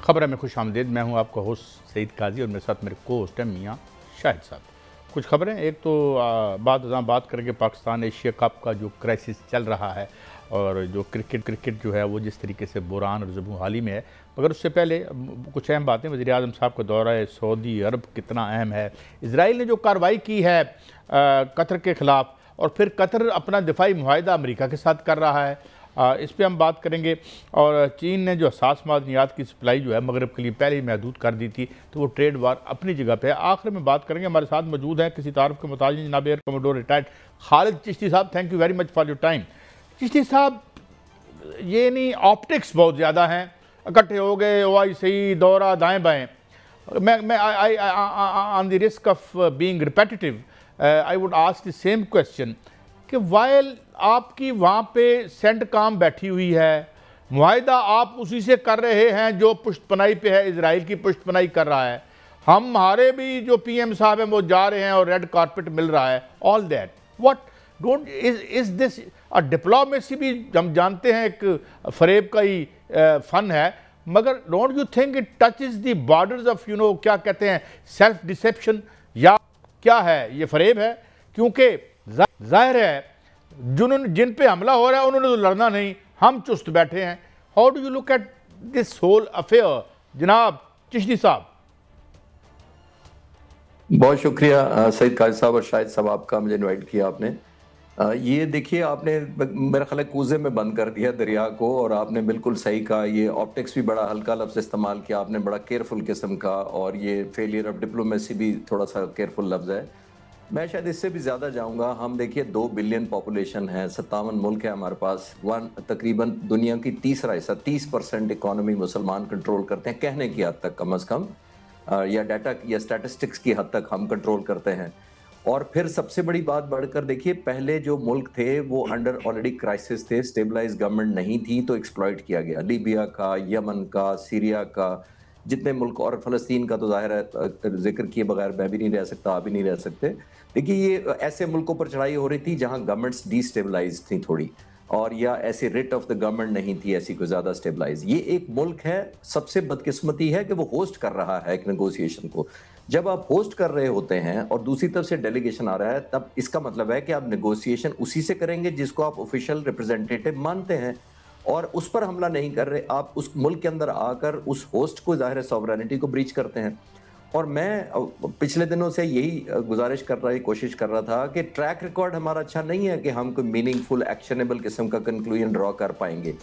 खबर में खुश आमदीद। मैं हूं आपका होस्ट सईद काजी और मेरे साथ मेरे को होस्ट है मियाँ शाहिद साहब। कुछ खबरें, एक तो बात करेंगे पाकिस्तान एशिया कप का जो क्राइसिस चल रहा है और जो क्रिकेट जो है वो जिस तरीके से बुरान और ज़बू हाली में है। मगर उससे पहले कुछ अहम बातें, वज़ीर आज़म साहब का दौरा है सऊदी अरब कितना अहम है, इसराइल ने जो कार्रवाई की है कतर के ख़िलाफ़, और फिर कतर अपना दिफाई मुआहदा अमेरिका के साथ कर रहा है, इस पर हम बात करेंगे। और चीन ने जो हसास मादनियात की सप्लाई जो है मगरब के लिए पहले ही महदूद कर दी थी, तो वो ट्रेड वार अपनी जगह पे है। आखिर में बात करेंगे, हमारे साथ मौजूद हैं किसी तारुफ के मुताबिक जनाब air commodore retired Khalid Chishti sahab. Thank you very much for your time. Chishti sahab, ये नहीं ऑप्टिक्स बहुत ज़्यादा हैं, इकट्ठे हो गए OIC दौरा दाएँ बाएँ। मैं on the risk of being repetitive I would ask the same question कि वाइल आपकी वहाँ पे सेंट काम बैठी हुई है, मुआहिदा आप उसी से कर रहे हैं जो पुष्टपनाही पे है, इजराइल की पुष्टपनाही कर रहा है, हमारे भी जो PM साहब हैं वो जा रहे हैं और रेड कारपेट मिल रहा है, all that what don't is this a diplomacy? भी हम जानते हैं एक फरेब का ही फन है, मगर don't you think it touches the borders of क्या कहते हैं, सेल्फ डिसेप्शन, या क्या है ये फरेब है? क्योंकि जाहिर है जिन पे हमला हो रहा है उन्होंने तो लड़ना नहीं, हम चुस्त बैठे हैं। How do you look at this whole affair जनाब चिश्ती साहब? बहुत शुक्रिया सईद काजी साहब और शाहिद साहब, आपका मुझे इनवाइट किया आपने। ये देखिए, आपने मेरा ख्याल है कूजे में बंद कर दिया दरिया को, और आपने बिल्कुल सही कहा। ये ऑप्टिक्स भी बड़ा हल्का लफ्ज़ इस्तेमाल किया आपने, बड़ा केयरफुल किस्म का, और ये फेलियर ऑफ डिप्लोमेसी भी थोड़ा सा केयरफुल लफ्ज़ है। मैं शायद इससे भी ज़्यादा जाऊंगा। हम देखिए 2 बिलियन पॉपुलेशन है, 57 मुल्क है हमारे पास, तकरीबन दुनिया की तीसरा हिस्सा 30% इकोनॉमी मुसलमान कंट्रोल करते हैं, कहने की हद तक कम अज़ कम, या डाटा या स्टैटिस्टिक्स की हद तक हम कंट्रोल करते हैं। और फिर सबसे बड़ी बात बढ़कर देखिए, पहले जो मुल्क थे वो अंडर ऑलरेडी क्राइसिस थे, स्टेबलाइज गवर्नमेंट नहीं थी, तो एक्सप्लॉइट किया गया। लीबिया का, यमन का, सीरिया का, जितने मुल्क, और फ़लस्तीन का तो जाहिर है जिक्र किए बगैर मैं भी नहीं रह सकता, आप भी नहीं रह सकते। देखिए, ये ऐसे मुल्कों पर चढ़ाई हो रही थी जहां गवर्नमेंट्स डिस्टेबलाइज थी थोड़ी, और या ऐसे रेट ऑफ द गवर्नमेंट नहीं थी ऐसी कोई ज़्यादा स्टेबलाइज। ये एक मुल्क है, सबसे बदकिस्मती है कि वो होस्ट कर रहा है एक नेगोशिएशन को। जब आप होस्ट कर रहे होते हैं और दूसरी तरफ से डेलीगेशन आ रहा है, तब इसका मतलब है कि आप नेगोशिएशन उसी से करेंगे जिसको आप ऑफिशियल रिप्रेजेंटेटिव मानते हैं, और उस पर हमला नहीं कर रहे। आप उस मुल्क के अंदर आकर उस होस्ट को, जाहिर है, सॉवरेनिटी को ब्रीच करते हैं। और मैं पिछले दिनों से यही गुजारिश कर रहा, कोशिश कर रहा था कि ट्रैक रिकॉर्ड हमारा अच्छा नहीं है कि हम कोई मीनिंगफुल एक्शनेबल किस्म का कंक्लूजन ड्रॉ कर पाएंगे।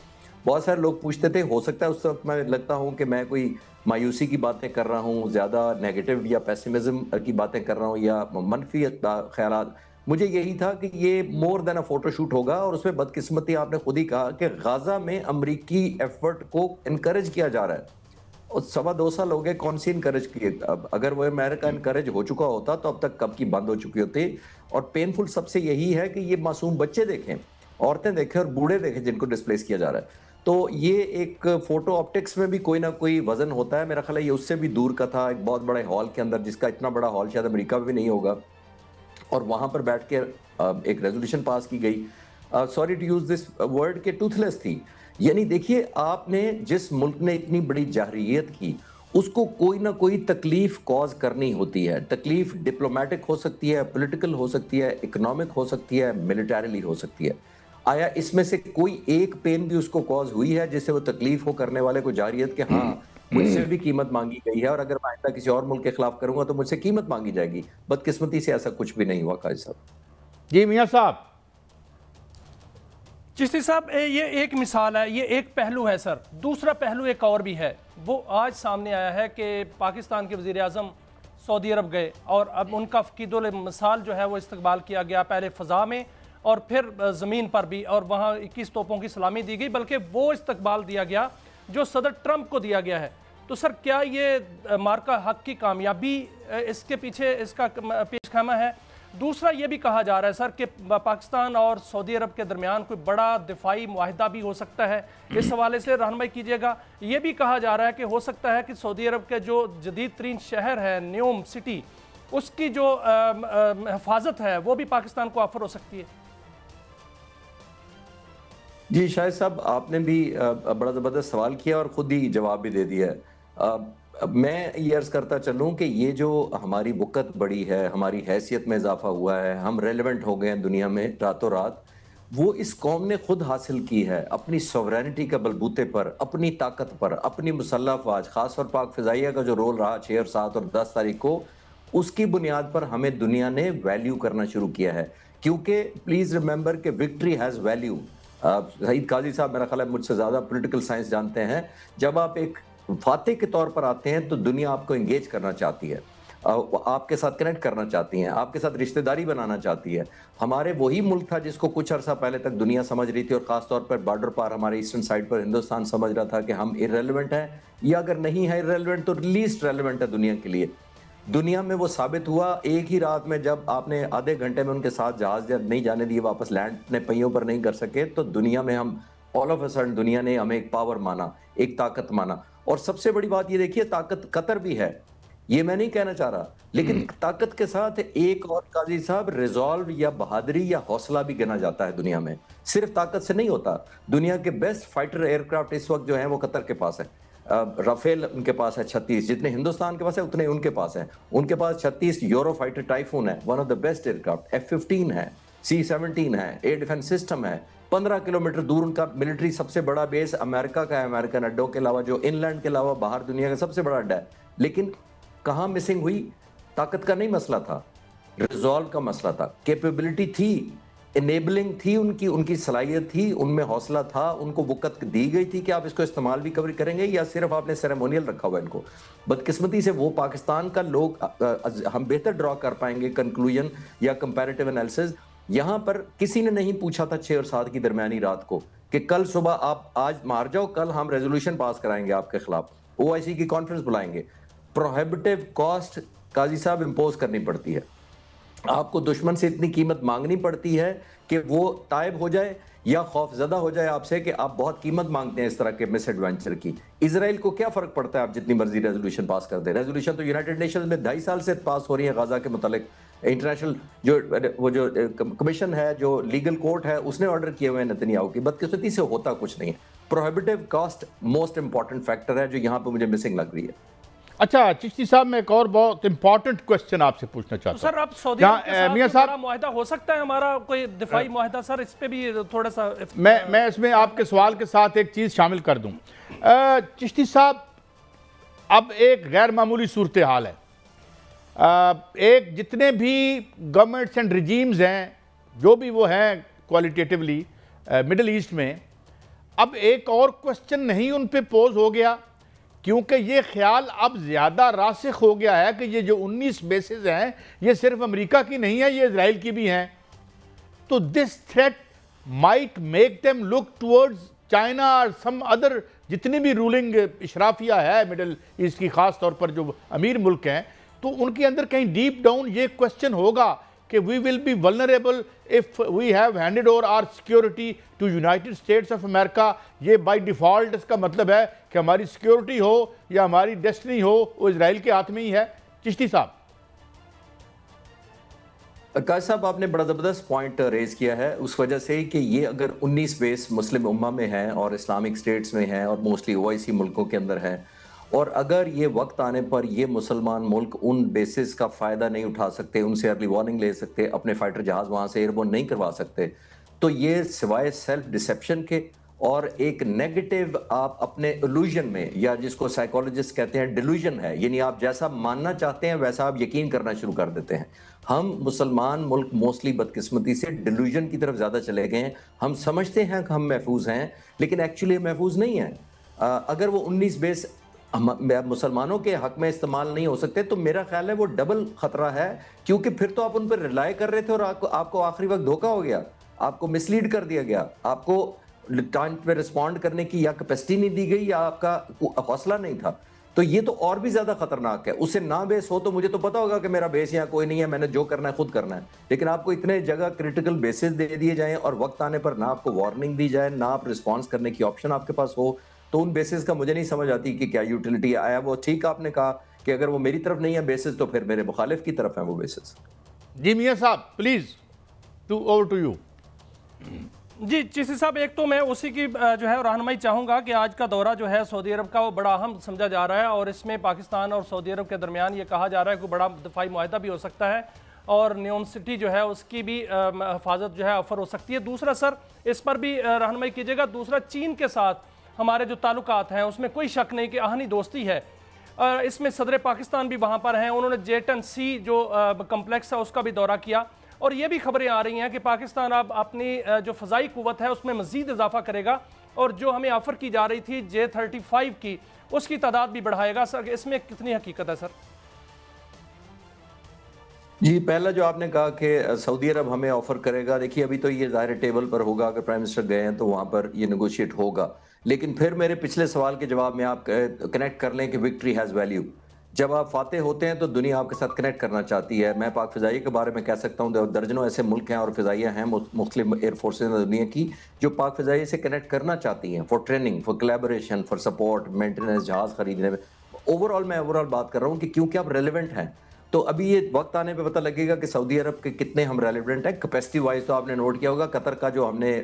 बहुत सारे लोग पूछते थे, हो सकता है उस वक्त मैं लगता हूँ कि मैं कोई मायूसी की बातें कर रहा हूँ, ज़्यादा नेगेटिव या पेसिमिज्म की बातें कर रहा हूँ, या मनफी ख्यालात। मुझे यही था कि ये मोर देन अ फोटोशूट होगा, और उसमें बदकिस्मती आपने खुद ही कहा कि गाजा में अमरीकी एफर्ट को इनकरेज किया जा रहा है। और 2.25 साल हो गए, कौन सी इनकरेज किए? अब अगर वो अमेरिका इनकरेज हो चुका होता तो अब तक कब की बंद हो चुकी होती। और पेनफुल सबसे यही है कि ये मासूम बच्चे देखें, औरतें देखें और बूढ़े देखें जिनको डिस्प्लेस किया जा रहा है। तो ये एक फोटो ऑप्टिक्स में भी कोई ना कोई वजन होता है। मेरा ख्याल है ये उससे भी दूर का था, एक बहुत बड़े हॉल के अंदर, जिसका इतना बड़ा हॉल शायद अमेरिका में भी नहीं होगा, और वहां पर बैठ के एक रेजोल्यूशन पास की गई, sorry to use this word, के टूथलेस थी। यानी देखिए, आपने जिस मुल्क ने इतनी बड़ी जाहरियत की, उसको कोई ना कोई तकलीफ कॉज करनी होती है। तकलीफ डिप्लोमेटिक हो सकती है, पॉलिटिकल हो सकती है, इकोनॉमिक हो सकती है, मिलिटरीली हो सकती है। आया इसमें से कोई एक पेन भी उसको कॉज हुई है जिससे वो तकलीफ हो करने वाले को जाहरियत के हाँ मुझसे भी कीमत मांगी गई है, और अगर मैं आइंदा किसी और मुल्क के खिलाफ करूंगा तो मुझसे कीमत मांगी जाएगी? बदकिस्मती से ऐसा कुछ भी नहीं हुआ काजी साहब। जी मियाँ साहब। चिश्ती साहब, ये एक मिसाल है, ये एक पहलू है सर। दूसरा पहलू एक और भी है, वो आज सामने आया है कि पाकिस्तान के वज़ीर आज़म सऊदी अरब गए, और अब उनका फ़कीदुल मिसाल जो है वो इस्तकबाल किया गया, पहले फ़ज़ा में और फिर ज़मीन पर भी, और वहाँ 21 तोपों की सलामी दी गई, बल्कि वो इस्तकबाल दिया गया जो सदर ट्रंप को दिया गया है। तो सर, क्या ये मार्का हक की कामयाबी इसके पीछे इसका पेशखामा है? दूसरा ये भी कहा जा रहा है सर कि पाकिस्तान और सऊदी अरब के दरमियान कोई बड़ा दिफाई मुआहिदा भी हो सकता है, इस हवाले से रहनुमाई कीजिएगा। ये भी कहा जा रहा है कि हो सकता है कि सऊदी अरब के जो जदीद तरीन शहर है न्यूम सिटी, उसकी जो हिफाजत है वो भी पाकिस्तान को ऑफर हो सकती है। जी शाहिद साहब, आपने भी बड़ा ज़बरदस्त सवाल किया और ख़ुद ही जवाब भी दे दिया है। मैं ये अर्ज करता चलूं कि ये जो हमारी वक़्त बढ़ी है, हमारी हैसियत में इजाफा हुआ है, हम रेलेवेंट हो गए हैं दुनिया में रातों रात, वो इस कौम ने खुद हासिल की है अपनी सॉवरेनिटी के बलबूते पर, अपनी ताकत पर, अपनी मुसल्लह अफ़वाज, खासतौर पाक फ़िज़ाइया का जो रोल रहा 6 और 7 और 10 तारीख को, उसकी बुनियाद पर हमें दुनिया ने वैल्यू करना शुरू किया है। क्योंकि प्लीज़ रिमेंबर कि विक्ट्री हैज़ वैल्यू। सईद काजी साहब मेरा ख्याल है मुझसे ज़्यादा पॉलिटिकल साइंस जानते हैं। जब आप एक फातेह के तौर पर आते हैं तो दुनिया आपको एंगेज करना चाहती है, आपके साथ कनेक्ट करना चाहती हैं, आपके साथ रिश्तेदारी बनाना चाहती है। हमारे वही मुल्क था जिसको कुछ अरसा पहले तक दुनिया समझ रही थी और ख़ासतौर पर बॉर्डर पार हमारे ईस्टर्न साइड पर हिंदुस्तान समझ रहा था कि हम इररेलेवेंट हैं, या अगर नहीं है इररेलेवेंट तो लीस्ट रेलेवेंट है दुनिया के लिए। दुनिया में वो साबित हुआ एक ही रात में, जब आपने आधे घंटे में उनके साथ जहाज नहीं जाने दिए, वापस लैंड अपने पहियों पर नहीं कर सके, तो दुनिया में हम ऑल ऑफ अ सडन दुनिया ने हमें एक पावर माना, एक ताकत माना। और सबसे बड़ी बात ये देखिए, ताकत कतर भी है, ये मैं नहीं कहना चाह रहा, लेकिन ताकत के साथ एक और काजी साहब रिजॉल्व या बहादुरी या हौसला भी गिना जाता है दुनिया में। सिर्फ ताकत से नहीं होता। दुनिया के बेस्ट फाइटर एयरक्राफ्ट इस वक्त जो है वो कतर के पास है। राफेल उनके पास है 36, जितने हिंदुस्तान के पास है उतने उनके पास है। उनके पास 36 यूरो फाइटर टाइफून है, one of the best aircraft. F-15 है, C-17 है, एयर डिफेंस सिस्टम है। 15 किलोमीटर दूर उनका मिलिट्री सबसे बड़ा बेस अमेरिका का है, अमेरिकन अड्डों के अलावा, जो इनलैंड के अलावा बाहर दुनिया का सबसे बड़ा अड्डा है। लेकिन कहाँ मिसिंग हुई? ताकत का नहीं मसला था, रिजॉल्व का मसला था। कैपेबिलिटी थी, इनेबलिंग थी, उनकी सलाहियत थी, उनमें हौसला था, उनको वक़्त दी गई थी कि आप इसको इस्तेमाल भी कवर करेंगे, या सिर्फ आपने सेरेमोनियल रखा हुआ है इनको। बदकिस्मती से वो पाकिस्तान का लोग, हम बेहतर ड्रॉ कर पाएंगे कंक्लूजन या कंपैरेटिव एनालिसिस। यहाँ पर किसी ने नहीं पूछा था 6 और 7 की दरमियानी रात को कि कल सुबह आप आज मार जाओ, कल हम रेजोल्यूशन पास कराएंगे आपके खिलाफ, OIC की कॉन्फ्रेंस बुलाएंगे। प्रोहिबिटिव कॉस्ट काजी साहब इंपोज करनी पड़ती है, आपको दुश्मन से इतनी कीमत मांगनी पड़ती है कि वो तायब हो जाए या खौफजदा हो जाए आपसे कि आप बहुत कीमत मांगते हैं इस तरह के मिस एडवेंचर की। इजराइल को क्या फर्क पड़ता है आप जितनी मर्जी रेजोल्यूशन पास कर दे? रेजोल्यूशन तो यूनाइटेड नेशंस में 2.5 साल से पास हो रही है गाजा के मुतालिक। इंटरनेशनल जो कमीशन है, जो लीगल कोर्ट है, उसने ऑर्डर किए हुए हैं नेतन्याहू की। बदकिस्मती से होता कुछ नहीं है। Prohibitive cost most important factor है जो यहाँ पे मुझे मिसिंग लग रही है। अच्छा चिश्ती साहब, मैं एक और बहुत इंपॉर्टेंट क्वेश्चन आपसे पूछना चाहता हूं। सर, आप सऊदी अरब के साथ मियां साहब मुआहदा हो सकता है हमारा कोई दिफाई मुआहदा, सर इस पे भी थोड़ा सा मैं इसमें आपके सवाल के साथ एक चीज़ शामिल कर दूं। चिश्ती साहब, अब एक गैर मामूली सूरत हाल है। एक जितने भी गवर्नमेंट्स एंड रिजीम्स हैं, जो भी वो हैं क्वालिटेटिवली मिडल ईस्ट में, अब एक और क्वेश्चन नहीं उन पे पोज हो गया, क्योंकि ये ख्याल अब ज़्यादा रासिख हो गया है कि ये जो 19 बेसिस हैं ये सिर्फ अमेरिका की नहीं है, ये इजराइल की भी हैं। तो this threat might make them look towards China और सम अदर, जितनी भी रूलिंग इशराफिया है मिडल ईस्ट की, ख़ास तौर पर जो अमीर मुल्क हैं, तो उनके अंदर कहीं डीप डाउन ये क्वेश्चन होगा कि we will be vulnerable if we have handed over our security to United States of America. ये बाय डिफ़ॉल्ट इसका मतलब है कि हमारी सिक्योरिटी हो या हमारी डेस्टिनी हो वो इजराइल के हाथ में ही है। चिश्ती साहब, काश साहब, आपने बड़ा ज़बरदस्त पॉइंट रेज किया है, उस वजह से कि ये अगर 19 बेस मुस्लिम उम्मा में हैं और इस्लामिक स्टेट्स में हैं और मोस्टली OIC मुल्कों के अंदर हैं, और अगर ये वक्त आने पर ये मुसलमान मुल्क उन बेसिस का फ़ायदा नहीं उठा सकते, उनसे अर्ली वार्निंग ले सकते, अपने फाइटर जहाज़ वहाँ से एयरबोर्न नहीं करवा सकते, तो ये सिवाय सेल्फ डिसेप्शन के और एक नेगेटिव आप अपने इल्यूजन में, या जिसको साइकोलॉजिस्ट कहते हैं डिल्यूजन है, यानी आप जैसा मानना चाहते हैं वैसा आप यकीन करना शुरू कर देते हैं। हम मुसलमान मुल्क मोस्टली बदकिस्मती से डिल्यूजन की तरफ ज़्यादा चले गए हैं। हम समझते हैं कि हम महफूज हैं, लेकिन एक्चुअली महफूज नहीं हैं। अगर वो 19 बेस मुसलमानों के हक में इस्तेमाल नहीं हो सकते, तो मेरा ख्याल है वो डबल खतरा है, क्योंकि फिर तो आप उन पर रिलाई कर रहे थे और आपको आखिरी वक्त धोखा हो गया, आपको मिसलीड कर दिया गया, आपको टाइम पे रिस्पॉन्ड करने की या कैपेसिटी नहीं दी गई या आपका हौसला नहीं था। तो ये तो और भी ज्यादा खतरनाक है। उससे ना बेस हो तो मुझे तो पता होगा कि मेरा बेस यहाँ कोई नहीं है, मैंने जो करना है खुद करना है, लेकिन आपको इतने जगह क्रिटिकल बेसिस दे दिए जाएं और वक्त आने पर ना आपको वार्निंग दी जाए, ना आप रिस्पॉन्स करने की ऑप्शन आपके पास हो, तो उन बेसिस का मुझे नहीं समझ आती कि क्या यूटिलिटी आया। वो ठीक आपने कहा कि अगर वो मेरी तरफ नहीं है बेसिस, तो फिर मेरे मुखालिफ की तरफ है वो बेसिस। जी मियां साहब, प्लीज ओवर टू यू। जी चिश्ती साहब, एक तो मैं उसी की जो है रहनुमाई चाहूँगा कि आज का दौरा जो है सऊदी अरब का वो बड़ा अहम समझा जा रहा है और इसमें पाकिस्तान और सऊदी अरब के दरमियान ये कहा जा रहा है कि बड़ा दफाई मुआहदा भी हो सकता है और न्यून सिटी जो है उसकी भी हिफाजत जो है ऑफर हो सकती है। दूसरा सर, इस पर भी रहनुमाई कीजिएगा। दूसरा, चीन के साथ हमारे जो ताल्लुकात हैं उसमें कोई शक नहीं कि आहनी दोस्ती है। इसमें सदर पाकिस्तान भी वहाँ पर हैं, उन्होंने J-10C जो कम्प्लेक्स है उसका भी दौरा किया और ये भी खबरें आ रही हैं कि पाकिस्तान अब अपनी जो फ़ज़ाई क़ुव्वत है उसमें मज़ीद इजाफा करेगा और जो हमें ऑफ़र की जा रही थी J-35 की, उसकी तादाद भी बढ़ाएगा। सर, इसमें कितनी हकीकत है सर? जी, पहला जो आपने कहा कि सऊदी अरब हमें ऑफर करेगा, देखिए अभी तो ये ज़ाहिर टेबल पर होगा, अगर प्राइम मिनिस्टर गए हैं तो वहाँ पर ये नेगोशिएट होगा। लेकिन फिर मेरे पिछले सवाल के जवाब में आप कनेक्ट कर लें कि विक्ट्री हैज़ वैल्यू। जब आप फातेह होते हैं तो दुनिया आपके साथ कनेक्ट करना चाहती है। मैं पाक फ़िज़ाइया के बारे में कह सकता हूँ, दर्जनों ऐसे मुल्क हैं और फ़िज़ाइया हैं मुख्तलिफ एयर फोर्सेज दुनिया की जो पाक फ़िज़ाइया से कनेक्ट करना चाहती हैं for training, for collaboration, for support, maintenance, जहाज़ खरीदने में। मैं ओवरऑल बात कर रहा हूँ कि क्योंकि आप रेलिवेंट हैं, तो अभी ये वक्त आने पे पता लगेगा कि सऊदी अरब के कितने हम रेलिवेंट हैं। कैपेसिटी वाइज तो आपने नोट किया होगा, कतर का जो हमने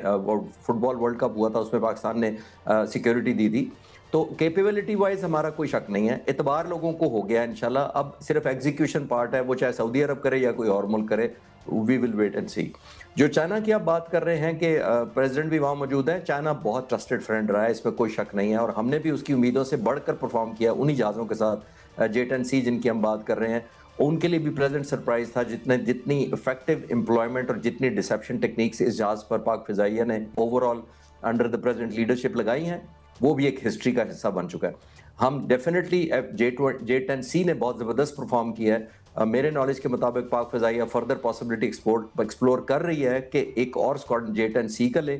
फुटबॉल वर्ल्ड कप हुआ था उसमें पाकिस्तान ने सिक्योरिटी दी थी, तो कैपेबिलिटी वाइज हमारा कोई शक नहीं है। इतबार लोगों को हो गया इंशाल्लाह, अब सिर्फ एग्जीक्यूशन पार्ट है, वो चाहे सऊदी अरब करे या कोई और मुल्क करे, वी विल वेट एंड सी। जो चाइना की आप बात कर रहे हैं कि प्रेसिडेंट भी वहाँ मौजूद है, चाइना बहुत ट्रस्टेड फ्रेंड रहा है, इसमें कोई शक नहीं है और हमने भी उसकी उम्मीदों से बढ़कर परफॉर्म किया उन्हीं जहाज़ों के साथ। J-10C जिनकी हम बात कर रहे हैं, उनके लिए भी प्लेजेंट सरप्राइज था। जितनी इफेक्टिव एम्प्लॉयमेंट और जितनी डिसेप्शन टेक्निक्स इस जहाज पर पाक फ़िज़ाइया ने overall under the present leadership लगाई हैं, वो भी एक हिस्ट्री का हिस्सा बन चुका है। हम डेफिनेटली J-10C ने बहुत ज़बरदस्त परफॉर्म किया है। मेरे नॉलेज के मुताबिक पाक फ़िज़ाइया फर्दर पॉसिबिलिटी एक्सप्लोर कर रही है कि एक और स्क्वाड्रन J-10C का ले,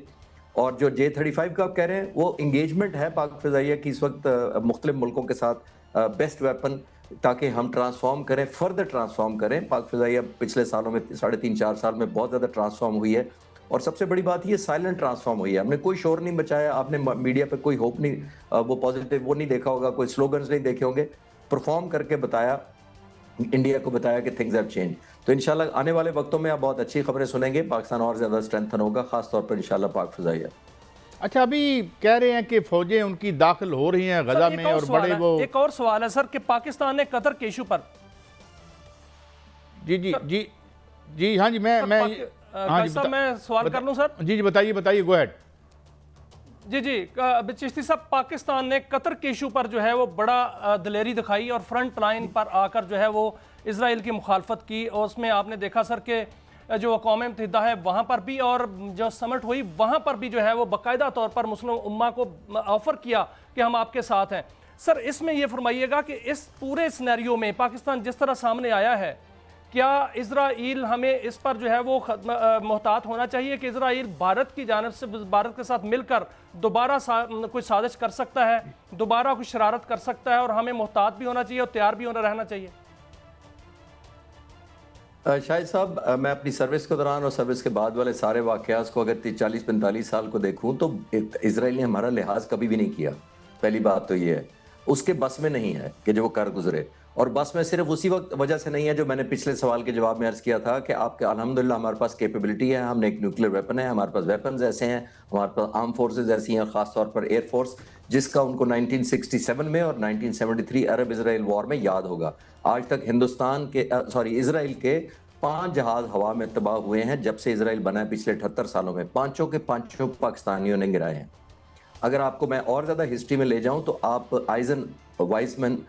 और जो J-35 का आप कह रहे हैं वो इंगेजमेंट है पाक फ़िज़ाइया की इस वक्त मुख्तलिफ मुल्कों के साथ बेस्ट वेपन, ताकि हम ट्रांसफॉर्म करें, फर्दर ट्रांसफॉर्म करें। पाक फ़िज़ाइया पिछले सालों में 3.5-4 साल में बहुत ज़्यादा ट्रांसफॉर्म हुई है और सबसे बड़ी बात ये साइलेंट ट्रांसफॉर्म हुई है। हमने कोई शोर नहीं बचाया, आपने मीडिया पे कोई होप नहीं, वो पॉजिटिव वो नहीं देखा होगा, कोई स्लोगन्स नहीं देखे होंगे, परफॉर्म करके बताया, इंडिया को बताया कि थिंग्स हैव चेंज। तो इंशाल्लाह आने वाले वक्तों में आप बहुत अच्छी खबरें सुनेंगे, पाकिस्तान और ज़्यादा स्ट्रेंथन होगा, खासतौर पर इंशाल्लाह पाक फ़िज़ाइया। अच्छा, अभी कह रहे हैं कि फौजें उनकी दाखिल हो रही हैं गजा में और बड़े वो एक और सवाल है सर कि पाकिस्तान ने कतर के इशू पर जी जी जी जी हाँ जी मैं मैं सवाल कर लूं सर? जी जी बताइए गो हेड। जी चिश्ती साहब, पाकिस्तान ने कतर के इशू पर जो है वो बड़ा दिलेरी दिखाई और फ्रंट लाइन पर आकर जो है वो इजराइल की मुखालफत की और उसमें आपने देखा सर कि जो अक़वाम मुत्तहिदा है वहाँ पर भी और जो समिट हुई वहाँ पर भी जो है वो बाकायदा तौर पर मुस्लिम उम्मा को ऑफ़र किया कि हम आपके साथ हैं। सर, इसमें यह फरमाइएगा कि इस पूरे सिनेरियो में पाकिस्तान जिस तरह सामने आया है, क्या इजराइल हमें इस पर जो है वो मोहतात होना चाहिए कि इजराइल भारत की जानिब से भारत के साथ मिलकर दोबारा कोई साजिश कर सकता है, दोबारा कोई शरारत कर सकता है और हमें मोहतात भी होना चाहिए और तैयार भी रहना चाहिए? शाहिद साहब, मैं अपनी सर्विस के दौरान और सर्विस के बाद वाले सारे वाक़यात को अगर 40-45 साल को देखूं तो इजराइल ने हमारा लिहाज कभी भी नहीं किया। पहली बात तो ये है, उसके बस में नहीं है कि जो वो कर गुजरे, और बस में सिर्फ उसी वक्त वजह से नहीं है जो मैंने पिछले सवाल के जवाब में अर्ज़ किया था कि आपके अल्हम्दुलिल्लाह हमारे पास कैपेबिलिटी है, हमने एक न्यूक्लियर वेपन है, हमारे पास वेपन्स ऐसे हैं, हमारे पास आर्म फोर्सेज ऐसी हैं, ख़ासतौर पर एयर फोर्स, जिसका उनको 1967 में और 1973 अरब इसराइल वॉर में याद होगा। आज तक इसराइल के 5 जहाज हवा में तबाह हुए हैं जब से इसराइल बना है पिछले 78 सालों में, पांचों के पांचों पाकिस्तानियों ने गिराए हैं। अगर आपको मैं और ज़्यादा हिस्ट्री में ले जाऊं तो आप आइजन वाइसमैन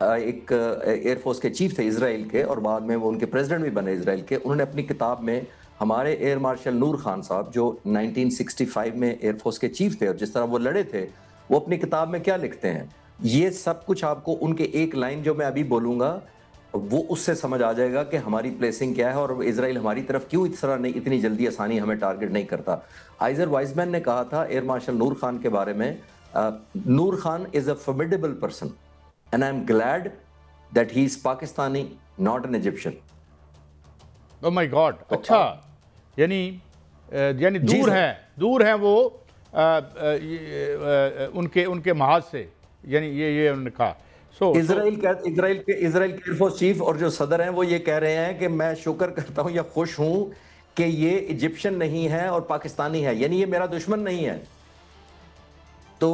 एक एयरफोर्स के चीफ थे इसराइल के और बाद में वो उनके प्रेसिडेंट भी बने इसराइल के, उन्होंने अपनी किताब में हमारे एयर मार्शल नूर खान साहब जो 1965 में एयरफोर्स के चीफ थे और जिस तरह वो लड़े थे, वो अपनी किताब में क्या लिखते हैं, ये सब कुछ आपको उनके एक लाइन जो मैं अभी बोलूँगा वो उससे समझ आ जाएगा कि हमारी प्लेसिंग क्या है और इजराइल हमारी तरफ क्यों इस तरह नहीं, इतनी जल्दी आसानी हमें टारगेट नहीं करता। आइजर वाइसमैन ने कहा था एयर मार्शल नूर खान के बारे में, Noor Khan is a formidable person and I am glad that he is Pakistani not an Egyptian. Oh my god, अच्छा, यानी दूर हैं वो उनके महाज से, यानी ये उन्होंने कहा। इजराइल के एयरफोर्स चीफ और जो सदर हैं वो ये कह रहे हैं कि मैं शुक्र करता हूं या खुश हूं कि ये इजिप्शियन नहीं है और पाकिस्तानी है, यानी ये मेरा दुश्मन नहीं है। तो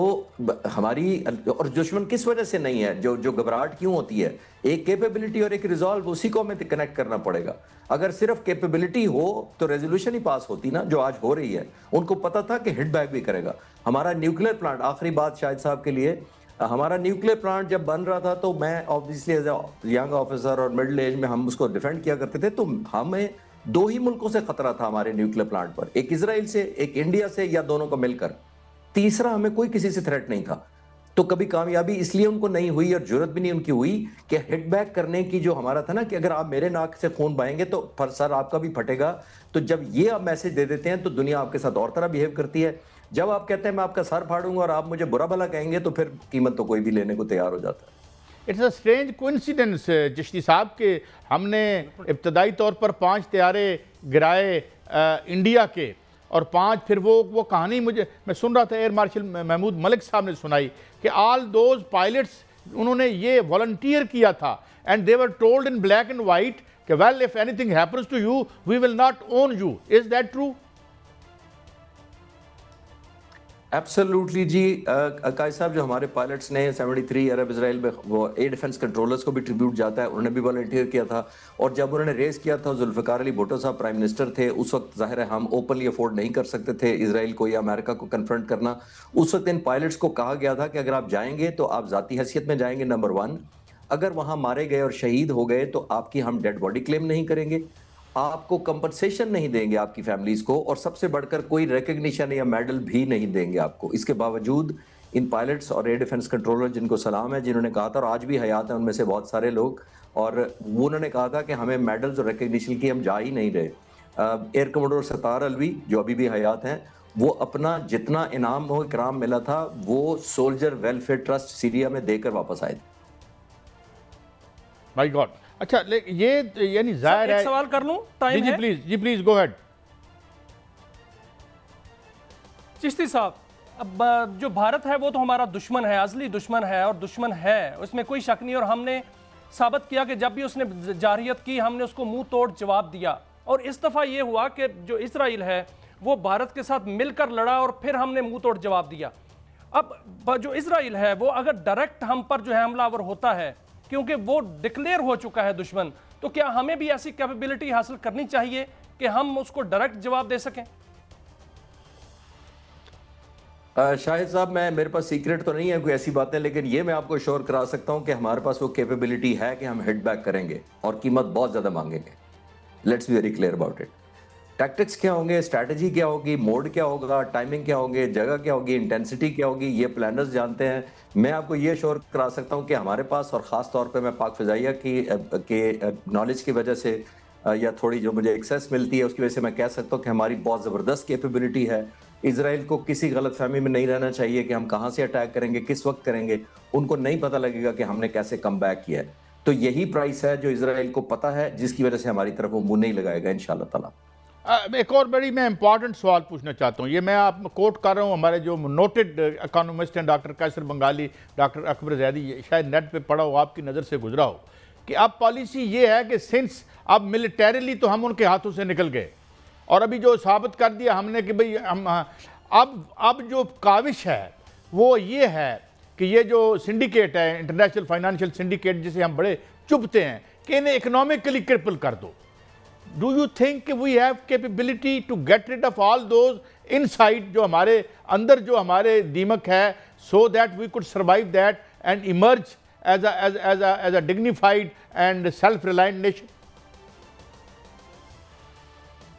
हमारी और दुश्मन किस वजह से नहीं है, जो घबराहट क्यों होती है? एक कैपेबिलिटी और एक रिजॉल्व, उसी को हमें कनेक्ट करना पड़ेगा। अगर सिर्फ कैपेबिलिटी हो तो रेजोल्यूशन ही पास होती ना, जो आज हो रही है। उनको पता था कि हिट बैक भी करेगा। हमारा न्यूक्लियर प्लांट, आखिरी बात शाहिद साहब के लिए, हमारा न्यूक्लियर प्लांट जब बन रहा था तो मैं ऑब्वियसली एज यंग ऑफिसर और मिडिल एज में हम उसको डिफेंड किया करते थे। तो हमें दो ही मुल्कों से खतरा था हमारे न्यूक्लियर प्लांट पर, एक इजराइल से, एक इंडिया से, या दोनों को मिलकर। तीसरा हमें कोई किसी से थ्रेट नहीं था। तो कभी कामयाबी इसलिए उनको नहीं हुई और जरूरत भी नहीं उनकी हुई कि हिट बैक करने की, जो हमारा था ना कि अगर आप मेरे नाक से खून बहाएंगे तो पर सर आपका भी फटेगा। तो जब ये आप मैसेज दे देते हैं तो दुनिया आपके साथ और तरह बिहेव करती है। जब आप कहते हैं मैं आपका सर फाड़ूंगा और आप मुझे बुरा भला कहेंगे, तो फिर कीमत तो कोई भी लेने को तैयार हो जाता है। It's a strange coincidence Chishti साहब के हमने इब्तदाई तौर पर 5 तैयारे गिराए इंडिया के, और 5 फिर वो कहानी मैं सुन रहा था एयर मार्शल महमूद मलिक साहब ने सुनाई कि ऑल दोज पायलट्स उन्होंने ये वॉलंटियर किया था and they were told in black and white कि well if anything happens to you we will not own you. Is that true? Absolutely जी। कायद साहब, जो हमारे पायलट्स ने 73 अरब इजराइल में, वो एयर डिफेंस कंट्रोलर्स को भी ट्रिब्यूट जाता है, उन्होंने भी वॉलंटियर किया था। और जब उन्होंने रेस किया था, जुल्फ़िकार अली भुट्टो साहब प्राइम मिनिस्टर थे उस वक्त, जाहिर है हम ओपनली अफोर्ड नहीं कर सकते थे इजराइल को या अमेरिका को कन्फ्रंट करना। उस वक्त इन पायलट्स को कहा गया था कि अगर आप जाएंगे तो आप ज़ाती हैसियत में जाएंगे, नंबर 1। अगर वहाँ मारे गए और शहीद हो गए तो आपकी हम डेड बॉडी क्लेम नहीं करेंगे, आपको कंपनसेशन नहीं देंगे आपकी फैमिलीज को, और सबसे बढ़कर कोई रिकग्निशन या मेडल भी नहीं देंगे आपको। इसके बावजूद इन पायलट्स और एयर डिफेंस कंट्रोलर, जिनको सलाम है, जिन्होंने कहा था, और आज भी हयात है उनमें से बहुत सारे लोग, और वो उन्होंने कहा था कि हमें मेडल्स और रिकग्निशन की हम जा ही नहीं रहे। एयर कमोडोर सत्तार अलवी जो अभी भी हयात हैं, वो अपना जितना इनाम हो इकराम मिला था वो सोल्जर वेलफेयर ट्रस्ट सीरिया में देकर वापस आए थे। My god. अच्छा, ये यानी जाहिर है, एक सवाल कर लूं, टाइम है? जी प्लीज गो अहेड। चिश्ती साहब, अब जो भारत है वो तो हमारा दुश्मन है, असली दुश्मन है, और दुश्मन है उसमें कोई शक नहीं। और हमने साबित किया कि जब भी उसने जारहियत की हमने उसको मुंह तोड़ जवाब दिया। और इस दफ़ा ये हुआ कि जो इसराइल है वो भारत के साथ मिलकर लड़ा और फिर हमने मुंह तोड़ जवाब दिया। अब जो इसराइल है वो अगर डायरेक्ट हम पर जो है हमलावर होता है, क्योंकि वो डिक्लेयर हो चुका है दुश्मन, तो क्या हमें भी ऐसी कैपेबिलिटी हासिल करनी चाहिए कि हम उसको डायरेक्ट जवाब दे सकें? शाहिद साहब, मेरे पास सीक्रेट तो नहीं है कोई ऐसी बातें, लेकिन ये मैं आपको श्योर करा सकता हूं कि हमारे पास वो कैपेबिलिटी है कि हम हिट बैक करेंगे और कीमत बहुत ज्यादा मांगेंगे। Let's be very clear about it. Tactics क्या होंगे, स्ट्रैटेजी क्या होगी, मोड क्या होगा, टाइमिंग क्या होगी, जगह क्या होगी, इंटेंसिटी क्या होगी, ये प्लानर्स जानते हैं। मैं आपको ये श्योर करा सकता हूँ कि हमारे पास, और ख़ास तौर पे मैं पाक फ़िज़ाइया की नॉलेज की वजह से या थोड़ी जो मुझे एक्सेस मिलती है उसकी वजह से मैं कह सकता हूँ कि हमारी बहुत ज़बरदस्त कैपेबिलिटी है। इजराइल को किसी गलतफहमी में नहीं रहना चाहिए कि हम कहाँ से अटैक करेंगे, किस वक्त करेंगे। उनको नहीं पता लगेगा कि हमने कैसे कम बैक किया है। तो यही प्राइस है जो इजराइल को पता है, जिसकी वजह से हमारी तरफ वो मुँह नहीं लगाएगा इंशाअल्लाह ताला। एक और बड़ी मैं इंपॉर्टेंट सवाल पूछना चाहता हूँ, ये मैं आप कोट कर रहा हूँ, हमारे जो नोटेड इकोनॉमिस्ट हैं डॉक्टर कैसर बंगाली, डॉक्टर अकबर जैदी, शायद नेट पे पढ़ा हो, आपकी नज़र से गुजरा हो, कि अब पॉलिसी ये है कि सिंस अब मिलिटरीली तो हम उनके हाथों से निकल गए, और अभी जो साबित कर दिया हमने कि भाई हम अब जो काविश है वो ये है कि ये जो सिंडिकेट है, इंटरनेशनल फाइनेंशियल सिंडिकेट, जिसे हम बड़े चुभते हैं, कि इन्हें इकोनॉमिकली क्रिपल कर दो। Do you think we have capability to get rid of all those inside जो हमारे अंदर जो हमारे दीमक है, so that we could survive that and emerge as a dignified and self-reliant nation?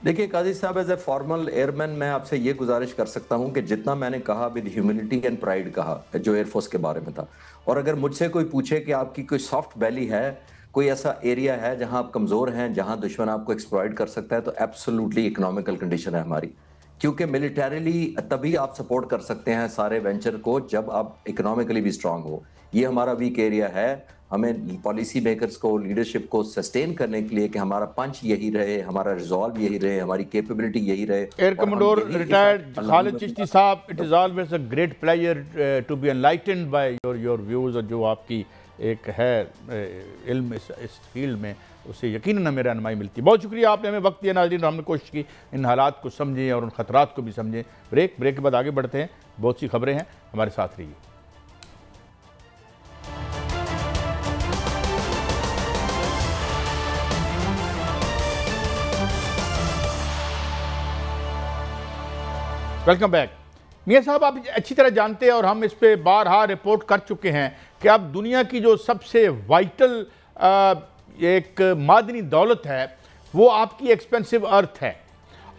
देखिए काजी साहब, एज ए फॉर्मल एयरमैन मैं आपसे ये गुजारिश कर सकता हूँ कि जितना मैंने कहा विद ह्यूमिलिटी एंड प्राइड कहा जो एयरफोर्स के बारे में था, और अगर मुझसे कोई पूछे कि आपकी कोई सॉफ्ट बैली है, कोई ऐसा एरिया है जहां आप कमजोर हैं, जहां दुश्मन आपको एक्सप्लॉइट कर सकता है, तो एब्सोल्युटली इकोनॉमिकल कंडीशन है हमारी। क्योंकि मिलिटरीली तभी आप सपोर्ट कर सकते हैं सारे वेंचर को जब आप इकोनॉमिकली भी स्ट्रांग हो। ये हमारा वीक एरिया है। हमें पॉलिसी मेकर्स को, लीडरशिप को सस्टेन करने के लिए कि हमारा पंच यही रहे, हमारा रिजॉल्व यही रहे, हमारी कैपेबिलिटी यही रहे। Air commodore retired Khalid Chishti sahab, it is always a great pleasure to be enlightened by your views, और जो आपकी एक है इल्म इस फील्ड में, उससे यकीनन हमें रहनुमाई मिलती है। बहुत शुक्रिया, आपने हमें वक्त दिया नाज़रीन, हमने कोशिश की इन हालात को समझें और उन खतरात को भी समझें। ब्रेक के बाद आगे बढ़ते हैं, बहुत सी खबरें हैं, हमारे साथ रहिए। Welcome back. मियां साहब, आप अच्छी तरह जानते हैं और हम इस पे बारहा रिपोर्ट कर चुके हैं कि अब दुनिया की जो सबसे वाइटल एक मादनी दौलत है वो आपकी एक्सपेंसिव अर्थ है,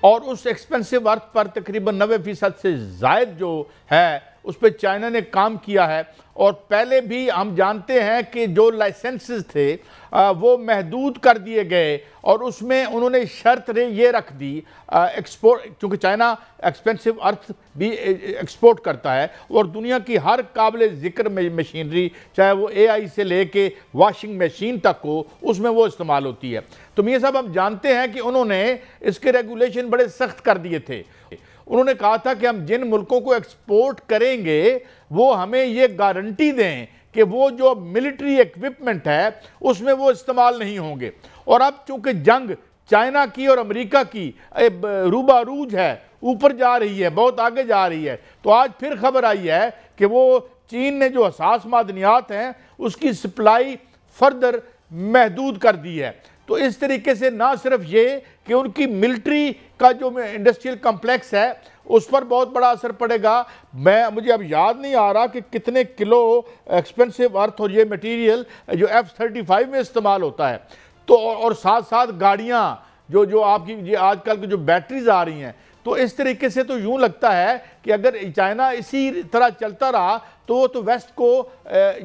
और उस एक्सपेंसिव अर्थ पर तकरीबन 90% से ज़ायद जो है उस पर चाइना ने काम किया है। और पहले भी हम जानते हैं कि जो लाइसेंसेस थे वो महदूद कर दिए गए, और उसमें उन्होंने शर्त ये रख दी एक्सपोर्ट, क्योंकि चाइना एक्सपेंसिव अर्थ भी एक्सपोर्ट करता है और दुनिया की हर काबिल ज़िक्र मशीनरी, चाहे वो AI से लेके वॉशिंग मशीन तक हो, उसमें वो इस्तेमाल होती है। तो मियां साहब, हम जानते हैं कि उन्होंने इसके रेगुलेशन बड़े सख्त कर दिए थे। उन्होंने कहा था कि हम जिन मुल्कों को एक्सपोर्ट करेंगे वो हमें ये गारंटी दें कि वो जो मिलिट्री इक्विपमेंट है उसमें वो इस्तेमाल नहीं होंगे। और अब चूंकि जंग चाइना की और अमेरिका की रूबारूज है, ऊपर जा रही है, बहुत आगे जा रही है, तो आज फिर खबर आई है कि वो चीन ने जो हसास मादनियात हैं उसकी सप्लाई फर्दर महदूद कर दी है। तो इस तरीके से ना सिर्फ ये कि उनकी मिलिट्री का जो इंडस्ट्रियल कम्प्लेक्स है उस पर बहुत बड़ा असर पड़ेगा। मुझे अब याद नहीं आ रहा कि कितने किलो एक्सपेंसिव अर्थ और ये मटेरियल जो F-35 में इस्तेमाल होता है। तो और साथ साथ गाड़ियाँ जो आपकी ये आजकल की जो बैटरीज आ रही हैं, तो इस तरीके से तो यूँ लगता है कि अगर चाइना इसी तरह चलता रहा तो वेस्ट को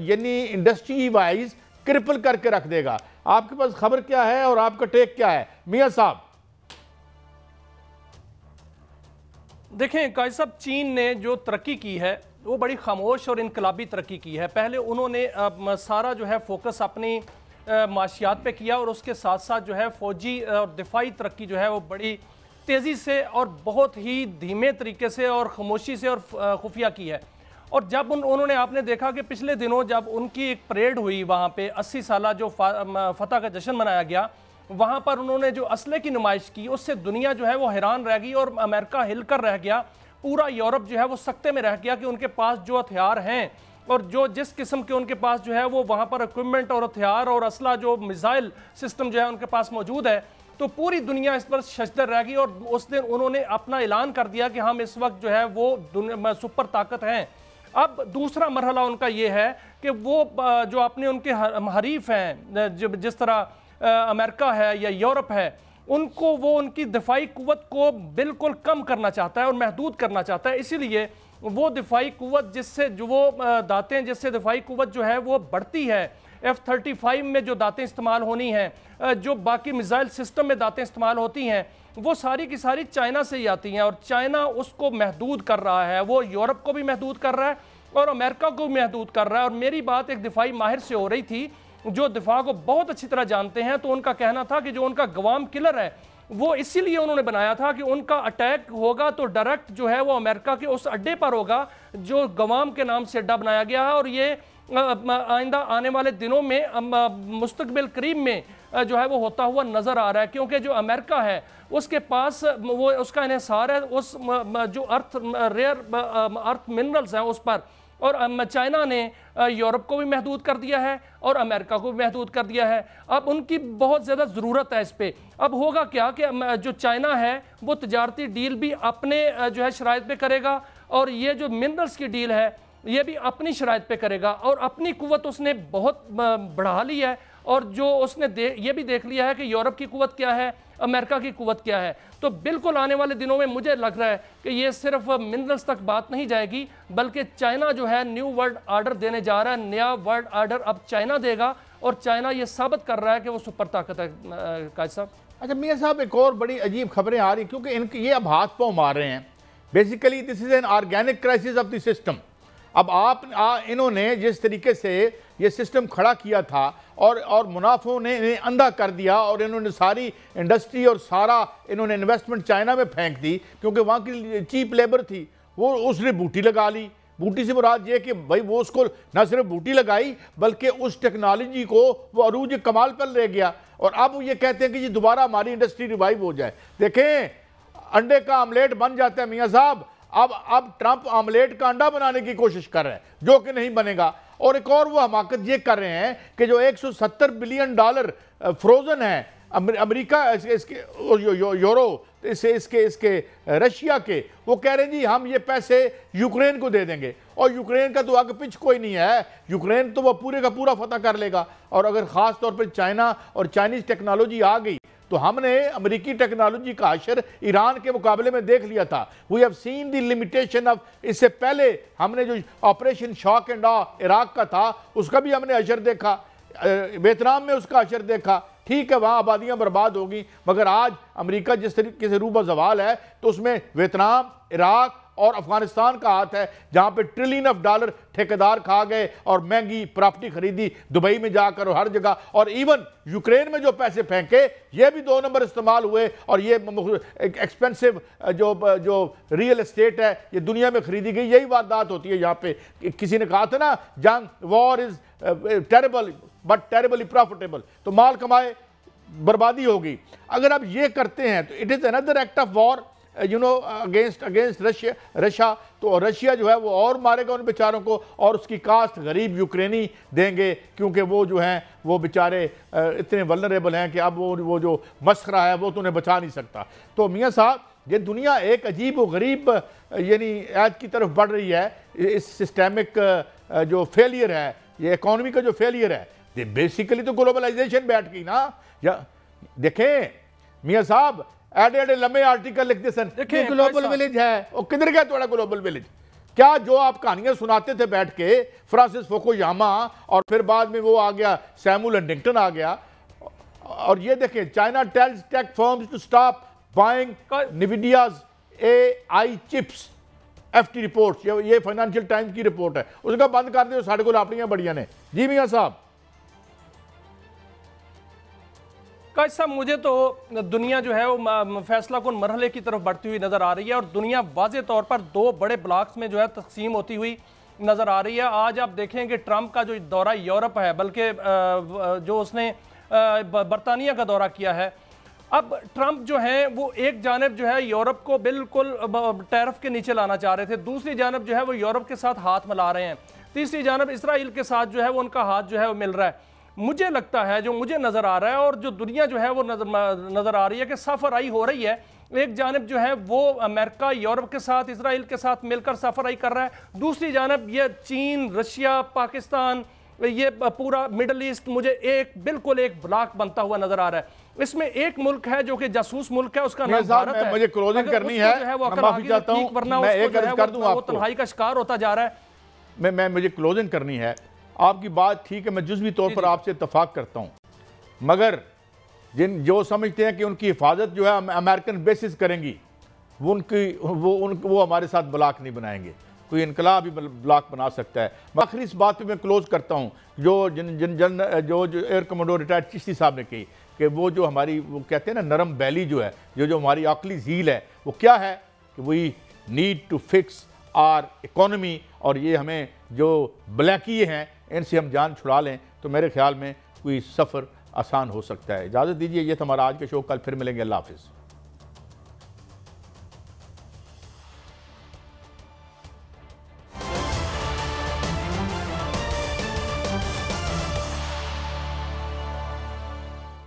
यानी इंडस्ट्री वाइज क्रिपल करके रख देगा। आपके पास खबर क्या है और आपका टेक क्या है मियां साहब? देखें काजी साहब, चीन ने जो तरक्की की है वो बड़ी खामोश और इनकलाबी तरक्की की है। पहले उन्होंने सारा जो है फोकस अपनी माशियात पे किया, और उसके साथ साथ जो है फौजी और दिफाई तरक्की जो है वो बड़ी तेज़ी से और बहुत ही धीमे तरीके से और खामोशी से और खुफिया की है। और जब उन्होंने आपने देखा कि पिछले दिनों जब उनकी एक परेड हुई वहाँ पे 80 साला जो फतह का जश्न मनाया गया, वहाँ पर उन्होंने जो असले की नुमाइश की उससे दुनिया जो है वो हैरान रह गई और अमेरिका हिलकर रह गया। पूरा यूरोप जो है वो सकते में रह गया कि उनके पास जो हथियार हैं और जो जिस किस्म के उनके पास जो है वो वहाँ पर इक्विपमेंट और हथियार और असला जो मिसाइल सिस्टम जो है उनके पास मौजूद है। तो पूरी दुनिया इस पर शशदर रह गई, और उस दिन उन्होंने अपना ऐलान कर दिया कि हम इस वक्त जो है वो सुपर ताकत हैं। अब दूसरा मरहला उनका ये है कि वो जो अपने उनके हरीफ हैं, जिस तरह अमेरिका है या यूरोप है, उनको वो उनकी दिफाई कुव्वत को बिल्कुल कम करना चाहता है और महदूद करना चाहता है। इसीलिए वो दिफाई कुव्वत जिससे जो वो दातें जिससे दिफाई कुव्वत जो है वो बढ़ती है, F-35 में जो दातें इस्तेमाल होनी हैं, जो बाकी मिसाइल सिस्टम में दातें इस्तेमाल होती हैं, वो सारी की सारी चाइना से ही आती हैं, और चाइना उसको महदूद कर रहा है। वो यूरोप को भी महदूद कर रहा है और अमेरिका को भी महदूद कर रहा है। और मेरी बात एक दिफाई माहिर से हो रही थी जो दिफा को बहुत अच्छी तरह जानते हैं, तो उनका कहना था कि जो उनका गवाम किलर है वो इसीलिए उन्होंने बनाया था कि उनका अटैक होगा तो डायरेक्ट जो है वो अमेरिका के उस अड्डे पर होगा जो गवाम के नाम से अड्डा बनाया गया है। और ये आइंदा आने वाले दिनों में मुस्तकबिल करीब में जो है वो होता हुआ नज़र आ रहा है, क्योंकि जो अमेरिका है उसके पास वो उसका इन्हिसार है उस जो रेयर अर्थ मिनरल्स हैं उस पर, और चाइना ने यूरोप को भी महदूद कर दिया है और अमेरिका को भी महदूद कर दिया है। अब उनकी बहुत ज़्यादा ज़रूरत है इस पर। अब होगा क्या कि जो चाइना है वो तजारती डील भी अपने जो है शराइत पे करेगा, और ये जो मिनरल्स की डील है ये भी अपनी शराइत पे करेगा, और अपनी कुव्वत उसने बहुत बढ़ा ली है, और जो उसने ये भी देख लिया है कि यूरोप की कुव्वत क्या है, अमेरिका की कुव्वत क्या है। तो बिल्कुल आने वाले दिनों में मुझे लग रहा है कि ये सिर्फ मिनरल्स तक बात नहीं जाएगी, बल्कि चाइना जो है न्यू वर्ल्ड आर्डर देने जा रहा है। नया वर्ल्ड आर्डर अब चाइना देगा, और चाइना ये साबित कर रहा है कि वो सुपर ताकत है। काजी साहब, अच्छा मियां साहब, एक और बड़ी अजीब खबरें आ रही, क्योंकि इनके ये अब हाथ पाँव मार रहे हैं। Basically this is an organic crisis of the system. अब इन्होंने जिस तरीके से ये सिस्टम खड़ा किया था और मुनाफों ने इन्हें अंधा कर दिया और इन्होंने सारी इंडस्ट्री और सारा इन्होंने इन्वेस्टमेंट चाइना में फेंक दी क्योंकि वहाँ की चीप लेबर थी, वो उसने बूटी लगा ली। बूटी से मुराद ये कि भाई वो उसको न सिर्फ बूटी लगाई बल्कि उस टेक्नोलॉजी को वो अरूज कमाल पर ले गया। और अब ये कहते हैं कि ये दोबारा हमारी इंडस्ट्री रिवाइव हो जाए। देखें, अंडे का आमलेट बन जाता है मियाँ साहब। अब ट्रंप आमलेट का अंडा बनाने की कोशिश कर रहे हैं जो कि नहीं बनेगा। और एक और वो हमाकत ये कर रहे हैं कि जो 170 बिलियन डॉलर फ्रोजन है अमेरिका इसके यूरो इसके रशिया के, वो कह रहे हैं जी हम ये पैसे यूक्रेन को दे देंगे और यूक्रेन का तो आगे पीछे कोई नहीं है, यूक्रेन तो वो पूरे का पूरा फतह कर लेगा। और अगर ख़ास तौर पर चाइना और चाइनीज़ टेक्नोलॉजी आ गई तो हमने अमेरिकी टेक्नोलॉजी का असर ईरान के मुकाबले में देख लिया था। We have seen the limitation of, इससे पहले हमने जो operation shock and awe Iraq का था उसका भी हमने असर देखा, वियतनाम में उसका असर देखा। ठीक है, वहाँ आबादियाँ बर्बाद होगी, मगर आज अमेरिका जिस तरीके से रूबा जवाल है तो उसमें वियतनाम, इराक और अफगानिस्तान का हाथ है, जहाँ पे ट्रिलियन ऑफ डॉलर ठेकेदार खा गए और महंगी प्रॉपर्टी खरीदी दुबई में जाकर और हर जगह। और इवन यूक्रेन में जो पैसे फेंके ये भी 2 नंबर इस्तेमाल हुए। और ये एक्सपेंसिव जो रियल एस्टेट है ये दुनिया में खरीदी गई, यही वारदात होती है यहाँ पे। किसी ने कहा था ना, जंग war is terrible but terribly profitable, तो माल कमाए बर्बादी होगी। अगर आप ये करते हैं तो it is another act of war against Russia. तो रशिया जो है वो और मारेगा उन बेचारों को और उसकी कास्ट गरीब यूक्रेनी देंगे, क्योंकि वो जो हैं वो बेचारे इतने वल्नरेबल हैं कि अब वो जो मस्खरा है वो तो उन्हें बचा नहीं सकता। तो मियाँ साहब, ये दुनिया एक अजीब व गरीब यानी ऐज की तरफ बढ़ रही है। इस सिस्टेमिक जो फेलियर है, ये इकॉनमी का जो फेलियर है, ये बेसिकली तो ग्लोबलाइजेशन बैठ गई ना। या देखें मियाँ साहब, एडे लंबे आर्टिकल लिखते सन, देखिए ग्लोबल विलेज है, और किधर गया थोड़ा ग्लोबल विलेज? क्या जो आप कहानियां सुनाते थे बैठ के, फ्रांसिस फुकुयामा और फिर बाद में वो आ गया सैमुअल हंटिंगटन आ गया। और ये देखें, China tells tech firms to stop buying NVIDIA's AI चिप्स। FT रिपोर्ट, ये फाइनेंशियल टाइम्स की रिपोर्ट है, उसका बंद कर दो साढ़े को लापड़ियां बढ़िया ने। जी मियाँ साहब। साहब, मुझे तो दुनिया जो है वो फैसला कुन मरहले की तरफ बढ़ती हुई नज़र आ रही है और दुनिया वाज़े तौर पर 2 बड़े ब्लॉक्स में जो है तकसीम होती हुई नज़र आ रही है। आज आप देखें कि ट्रंप का जो दौरा यूरोप है, बल्कि जो उसने बरतानिया का दौरा किया है, अब ट्रंप जो है वो एक जानब जो है यूरोप को बिल्कुल टैरिफ के नीचे लाना चाह रहे थे, दूसरी जानब जो है वो यूरोप के साथ हाथ मिला रहे हैं, तीसरी जानब इसराइल के साथ जो है वो उनका हाथ जो है वो मिल रहा है। मुझे लगता है, जो मुझे नज़र आ रहा है और जो दुनिया जो है वो नज़र आ रही है कि सफ़राई हो रही है। एक जानब जो है वो अमेरिका यूरोप के साथ, इसराइल के साथ मिलकर सफ़राई कर रहा है, दूसरी जानब ये चीन, रशिया, पाकिस्तान, ये पूरा मिडल ईस्ट मुझे बिल्कुल एक ब्लॉक बनता हुआ नजर आ रहा है। इसमें एक मुल्क है जो कि जासूस मुल्क है, उसका नाम भारत है। मुझे क्लोजिंग करनी है, वो माफी चाहता हूं, वरना वो तन्हाई का शिकार होता जा रहा है। मुझे क्लोजिंग करनी है। आपकी बात ठीक है, मैं जुज़वी तौर पर आपसे इत्तफाक करता हूँ, मगर जो समझते हैं कि उनकी हिफाजत जो है अमेरिकन बेसिस करेंगी, वो हमारे साथ ब्लॉक नहीं बनाएंगे। कोई इनकलाब भी ब्लॉक बना सकता है। आखिरी इस बात पे मैं क्लोज करता हूँ, जो एयर कमांडो रिटायर्ड चिश्ती साहब ने कही कि वो जो हमारी वो कहते हैं ना नरम बैली जो है, जो हमारी आकली झील है, वो क्या है कि we need to fix our economy. और ये हमें जो ब्लैकी हैं इनसे हम जान छुड़ा लें तो मेरे ख्याल में कोई सफ़र आसान हो सकता है। इजाज़त दीजिए, ये तो हमारा आज का शो, कल फिर मिलेंगे। अल्लाह हाफ़िज़।